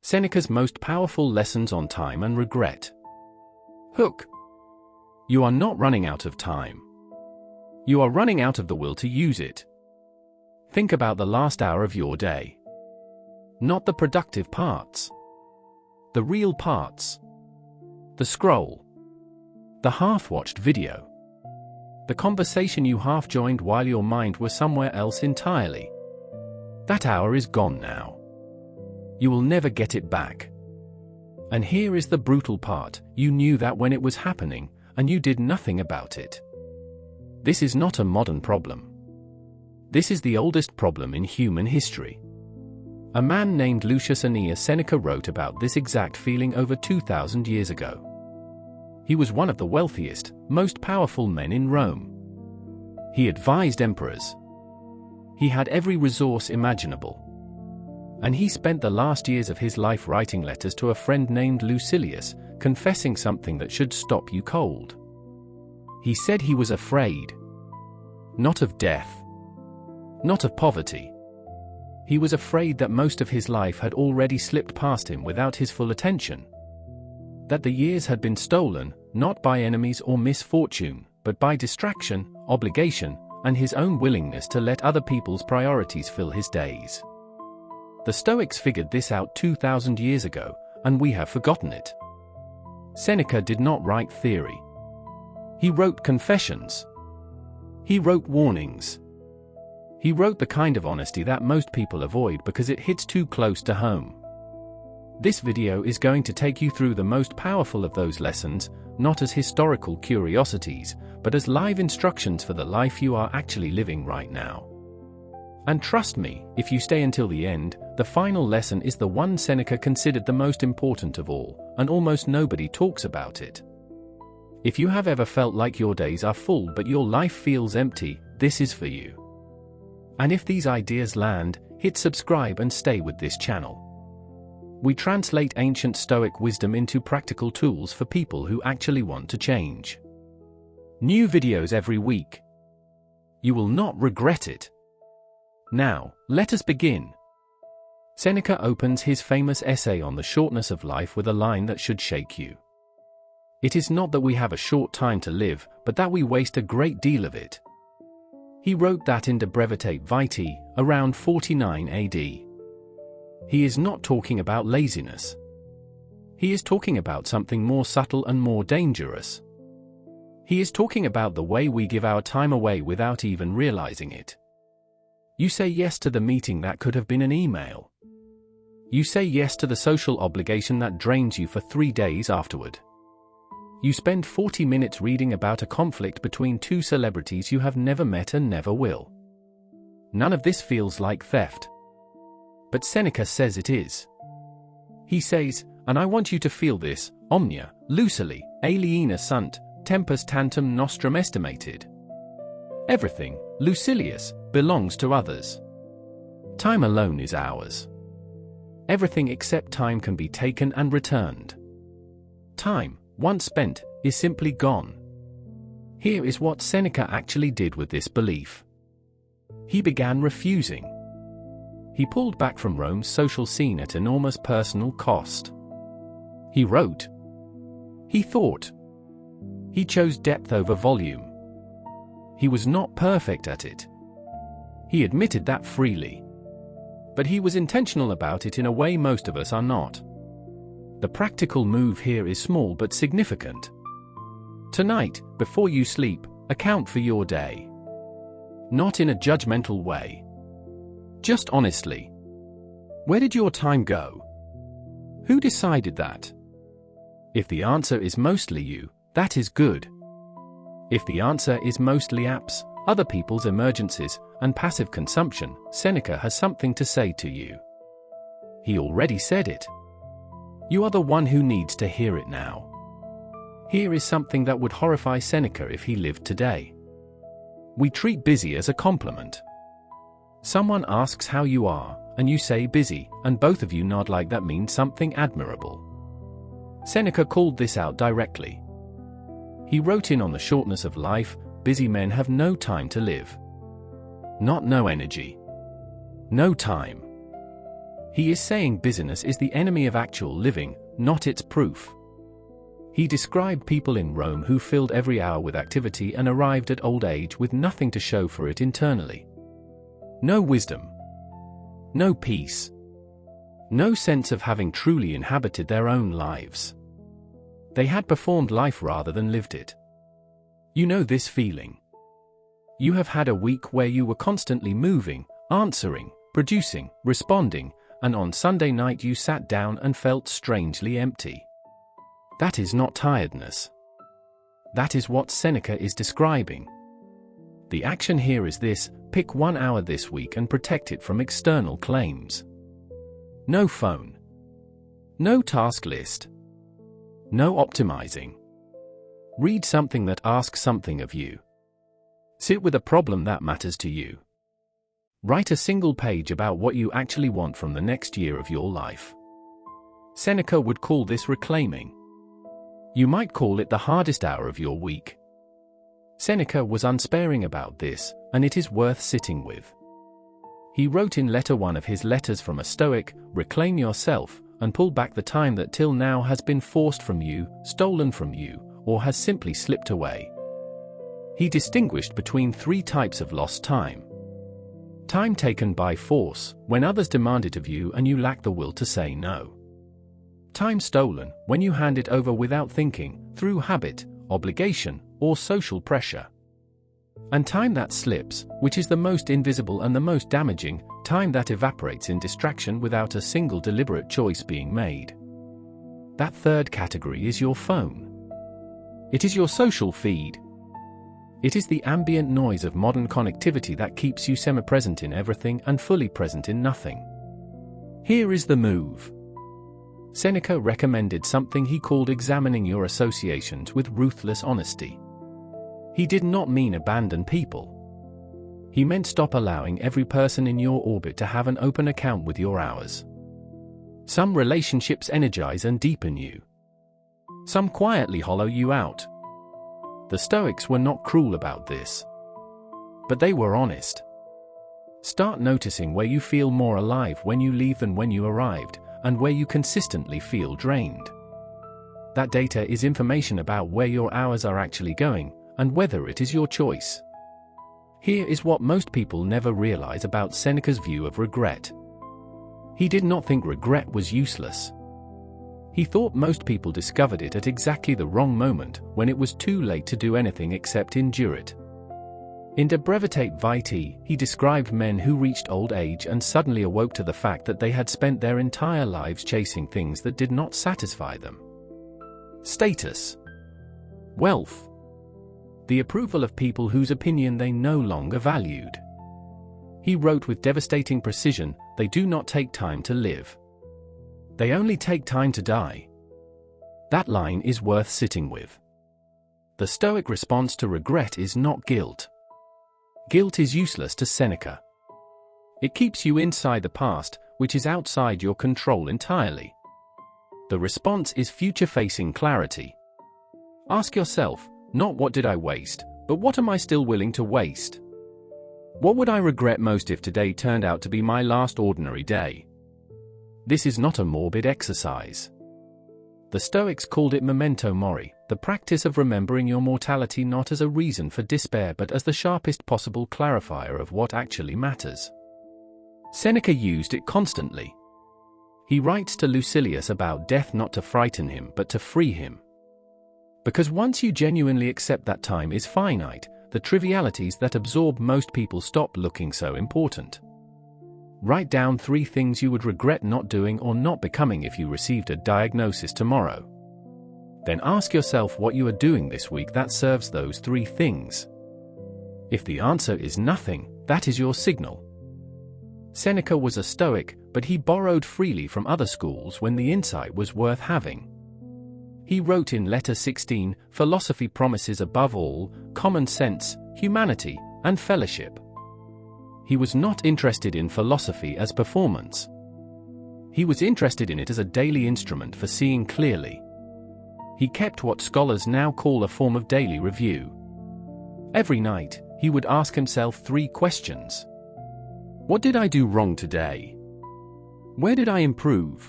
Seneca's most powerful lessons on time and regret. Hook. You are not running out of time. You are running out of the will to use it. Think about the last hour of your day. Not the productive parts. The real parts. The scroll. The half-watched video. The conversation you half-joined while your mind was somewhere else entirely. That hour is gone now. You will never get it back. And here is the brutal part: you knew that when it was happening, and you did nothing about it. This is not a modern problem. This is the oldest problem in human history. A man named Lucilius Seneca wrote about this exact feeling over 2,000 years ago. He was one of the wealthiest, most powerful men in Rome. He advised emperors. He had every resource imaginable. And he spent the last years of his life writing letters to a friend named Lucilius, confessing something that should stop you cold. He said he was afraid. Not of death. Not of poverty. He was afraid that most of his life had already slipped past him without his full attention. That the years had been stolen, not by enemies or misfortune, but by distraction, obligation, and his own willingness to let other people's priorities fill his days. The Stoics figured this out 2,000 years ago, and we have forgotten it. Seneca did not write theory. He wrote confessions. He wrote warnings. He wrote the kind of honesty that most people avoid because it hits too close to home. This video is going to take you through the most powerful of those lessons, not as historical curiosities, but as live instructions for the life you are actually living right now. And trust me, if you stay until the end, the final lesson is the one Seneca considered the most important of all, and almost nobody talks about it. If you have ever felt like your days are full but your life feels empty, this is for you. And if these ideas land, hit subscribe and stay with this channel. We translate ancient Stoic wisdom into practical tools for people who actually want to change. New videos every week. You will not regret it. Now, let us begin. Seneca opens his famous essay on the shortness of life with a line that should shake you. It is not that we have a short time to live, but that we waste a great deal of it. He wrote that in De Brevitate Vitae, around 49 AD. He is not talking about laziness. He is talking about something more subtle and more dangerous. He is talking about the way we give our time away without even realizing it. You say yes to the meeting that could have been an email. You say yes to the social obligation that drains you for 3 days afterward. You spend 40 minutes reading about a conflict between two celebrities you have never met and never will. None of this feels like theft. But Seneca says it is. He says, and I want you to feel this, omnia, lucili, aliena sunt, tempus tantum nostrum estimated. Everything, Lucilius, belongs to others. Time alone is ours. Everything except time can be taken and returned. Time, once spent, is simply gone. Here is what Seneca actually did with this belief. He began refusing. He pulled back from Rome's social scene at enormous personal cost. He wrote. He thought. He chose depth over volume. He was not perfect at it. He admitted that freely. But he was intentional about it in a way most of us are not. The practical move here is small but significant. Tonight, before you sleep, account for your day. Not in a judgmental way. Just honestly. Where did your time go? Who decided that? If the answer is mostly you, that is good. If the answer is mostly apps, other people's emergencies, and passive consumption, Seneca has something to say to you. He already said it. You are the one who needs to hear it now. Here is something that would horrify Seneca if he lived today. We treat busy as a compliment. Someone asks how you are, and you say busy, and both of you nod like that means something admirable. Seneca called this out directly. He wrote in on the shortness of life, busy men have no time to live. Not no energy. No time. He is saying busyness is the enemy of actual living, not its proof. He described people in Rome who filled every hour with activity and arrived at old age with nothing to show for it internally. No wisdom. No peace. No sense of having truly inhabited their own lives. They had performed life rather than lived it. You know this feeling. You have had a week where you were constantly moving, answering, producing, responding, and on Sunday night you sat down and felt strangely empty. That is not tiredness. That is what Seneca is describing. The action here is this: pick 1 hour this week and protect it from external claims. No phone. No task list. No optimizing. Read something that asks something of you. Sit with a problem that matters to you. Write a single page about what you actually want from the next year of your life. Seneca would call this reclaiming. You might call it the hardest hour of your week. Seneca was unsparing about this, and it is worth sitting with. He wrote in letter 1 of his letters from a Stoic, "Reclaim yourself, and pull back the time that till now has been forced from you, stolen from you, or has simply slipped away." He distinguished between 3 types of lost time. Time taken by force, when others demand it of you and you lack the will to say no. Time stolen, when you hand it over without thinking, through habit, obligation, or social pressure. And time that slips, which is the most invisible and the most damaging, time that evaporates in distraction without a single deliberate choice being made. That third category is your phone. It is your social feed. It is the ambient noise of modern connectivity that keeps you semi-present in everything and fully present in nothing. Here is the move. Seneca recommended something he called examining your associations with ruthless honesty. He did not mean abandon people. He meant stop allowing every person in your orbit to have an open account with your hours. Some relationships energize and deepen you. Some quietly hollow you out. The Stoics were not cruel about this. But they were honest. Start noticing where you feel more alive when you leave than when you arrived, and where you consistently feel drained. That data is information about where your hours are actually going, and whether it is your choice. Here is what most people never realize about Seneca's view of regret. He did not think regret was useless. He thought most people discovered it at exactly the wrong moment, when it was too late to do anything except endure it. In De Brevitate Vitae, he described men who reached old age and suddenly awoke to the fact that they had spent their entire lives chasing things that did not satisfy them. Status. Wealth. The approval of people whose opinion they no longer valued. He wrote with devastating precision, "They do not take time to live. They only take time to die." That line is worth sitting with. The Stoic response to regret is not guilt. Guilt is useless to Seneca. It keeps you inside the past, which is outside your control entirely. The response is future-facing clarity. Ask yourself, not what did I waste, but what am I still willing to waste? What would I regret most if today turned out to be my last ordinary day? This is not a morbid exercise. The Stoics called it memento mori, the practice of remembering your mortality not as a reason for despair but as the sharpest possible clarifier of what actually matters. Seneca used it constantly. He writes to Lucilius about death not to frighten him but to free him. Because once you genuinely accept that time is finite, the trivialities that absorb most people stop looking so important. Write down 3 things you would regret not doing or not becoming if you received a diagnosis tomorrow. Then ask yourself what you are doing this week that serves those 3 things. If the answer is nothing, that is your signal. Seneca was a Stoic, but he borrowed freely from other schools when the insight was worth having. He wrote in letter 16, "Philosophy promises above all, common sense, humanity, and fellowship." He was not interested in philosophy as performance. He was interested in it as a daily instrument for seeing clearly. He kept what scholars now call a form of daily review. Every night, he would ask himself 3 questions. What did I do wrong today? Where did I improve?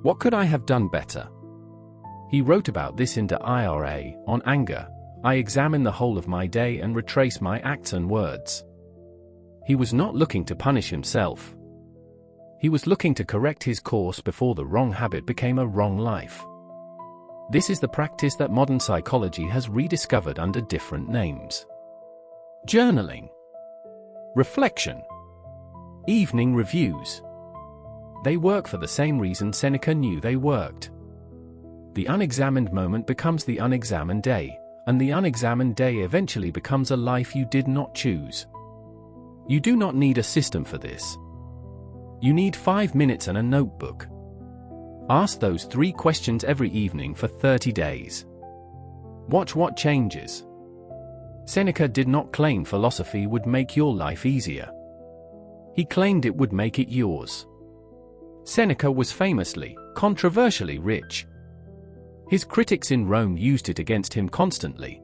What could I have done better? He wrote about this in the IRA, on anger. I examine the whole of my day and retrace my acts and words. He was not looking to punish himself. He was looking to correct his course before the wrong habit became a wrong life. This is the practice that modern psychology has rediscovered under different names. Journaling, reflection, evening reviews. They work for the same reason Seneca knew they worked. The unexamined moment becomes the unexamined day, and the unexamined day eventually becomes a life you did not choose. You do not need a system for this. You need 5 minutes and a notebook. Ask those 3 questions every evening for 30 days. Watch what changes. Seneca did not claim philosophy would make your life easier. He claimed it would make it yours. Seneca was famously, controversially rich. His critics in Rome used it against him constantly.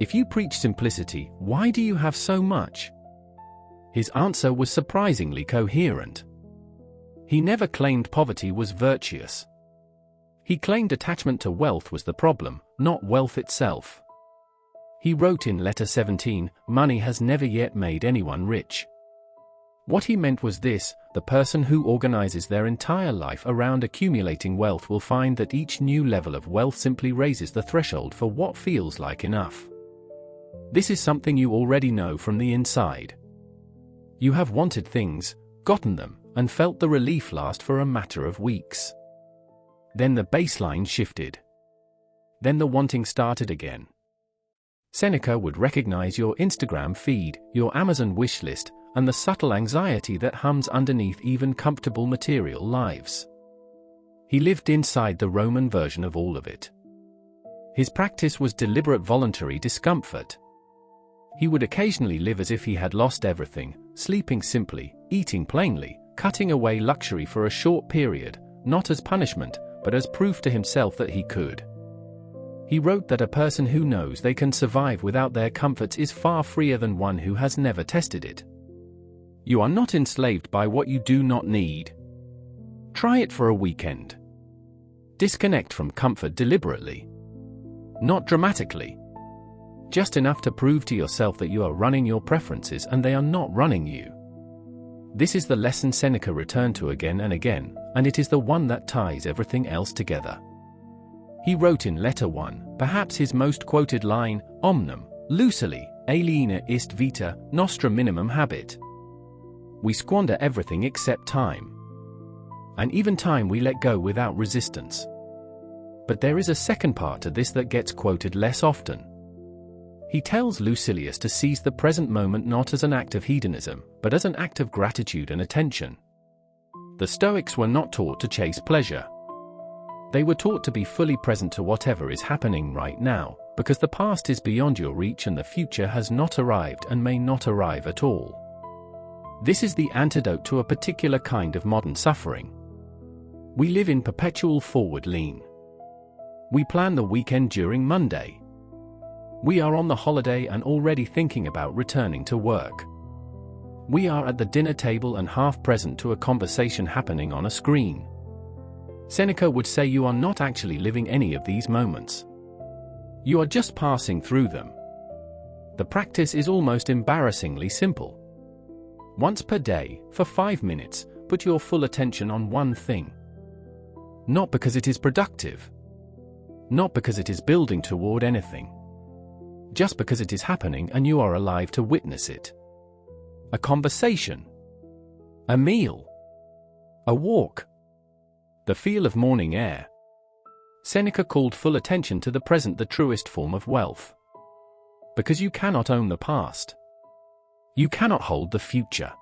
If you preach simplicity, why do you have so much? His answer was surprisingly coherent. He never claimed poverty was virtuous. He claimed attachment to wealth was the problem, not wealth itself. He wrote in Letter 17, "Money has never yet made anyone rich." What he meant was this: the person who organizes their entire life around accumulating wealth will find that each new level of wealth simply raises the threshold for what feels like enough. This is something you already know from the inside. You have wanted things, gotten them, and felt the relief last for a matter of weeks. Then the baseline shifted. Then the wanting started again. Seneca would recognize your Instagram feed, your Amazon wish list, and the subtle anxiety that hums underneath even comfortable material lives. He lived inside the Roman version of all of it. His practice was deliberate voluntary discomfort. He would occasionally live as if he had lost everything, sleeping simply, eating plainly, cutting away luxury for a short period, not as punishment, but as proof to himself that he could. He wrote that a person who knows they can survive without their comforts is far freer than one who has never tested it. You are not enslaved by what you do not need. Try it for a weekend. Disconnect from comfort deliberately. Not dramatically. Just enough to prove to yourself that you are running your preferences and they are not running you. This is the lesson Seneca returned to again and again, and it is the one that ties everything else together. He wrote in Letter 1, perhaps his most quoted line, Omnem, Lucilius, aliena ist vita, nostra minimum habit. We squander everything except time. And even time we let go without resistance. But there is a second part to this that gets quoted less often. He tells Lucilius to seize the present moment not as an act of hedonism, but as an act of gratitude and attention. The Stoics were not taught to chase pleasure. They were taught to be fully present to whatever is happening right now, because the past is beyond your reach and the future has not arrived and may not arrive at all. This is the antidote to a particular kind of modern suffering. We live in perpetual forward lean. We plan the weekend during Monday. We are on the holiday and already thinking about returning to work. We are at the dinner table and half present to a conversation happening on a screen. Seneca would say you are not actually living any of these moments. You are just passing through them. The practice is almost embarrassingly simple. Once per day, for 5 minutes, put your full attention on one thing. Not because it is productive. Not because it is building toward anything. Just because it is happening and you are alive to witness it. A conversation. A meal. A walk. The feel of morning air. Seneca called full attention to the present the truest form of wealth. Because you cannot own the past. You cannot hold the future.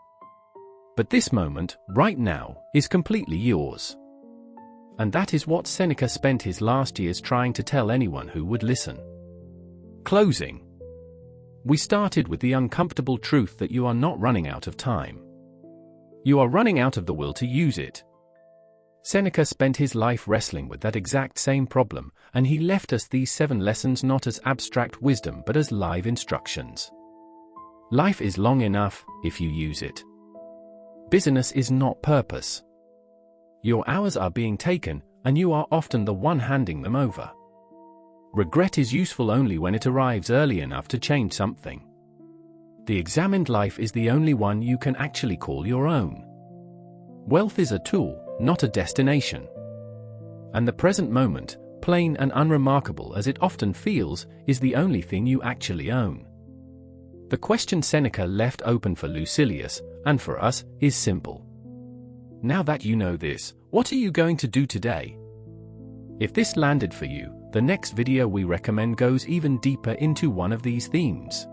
But this moment, right now, is completely yours. And that is what Seneca spent his last years trying to tell anyone who would listen. Closing. We started with the uncomfortable truth that you are not running out of time. You are running out of the will to use it. Seneca spent his life wrestling with that exact same problem, and he left us these 7 lessons not as abstract wisdom but as live instructions. Life is long enough, if you use it. Busyness is not purpose. Your hours are being taken, and you are often the one handing them over. Regret is useful only when it arrives early enough to change something. The examined life is the only one you can actually call your own. Wealth is a tool, not a destination. And the present moment, plain and unremarkable as it often feels, is the only thing you actually own. The question Seneca left open for Lucilius, and for us, is simple. Now that you know this, what are you going to do today? If this landed for you, the next video we recommend goes even deeper into one of these themes.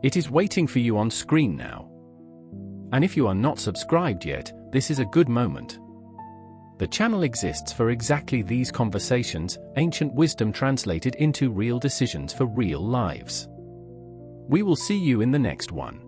It is waiting for you on screen now. And if you are not subscribed yet, this is a good moment. The channel exists for exactly these conversations, ancient wisdom translated into real decisions for real lives. We will see you in the next one.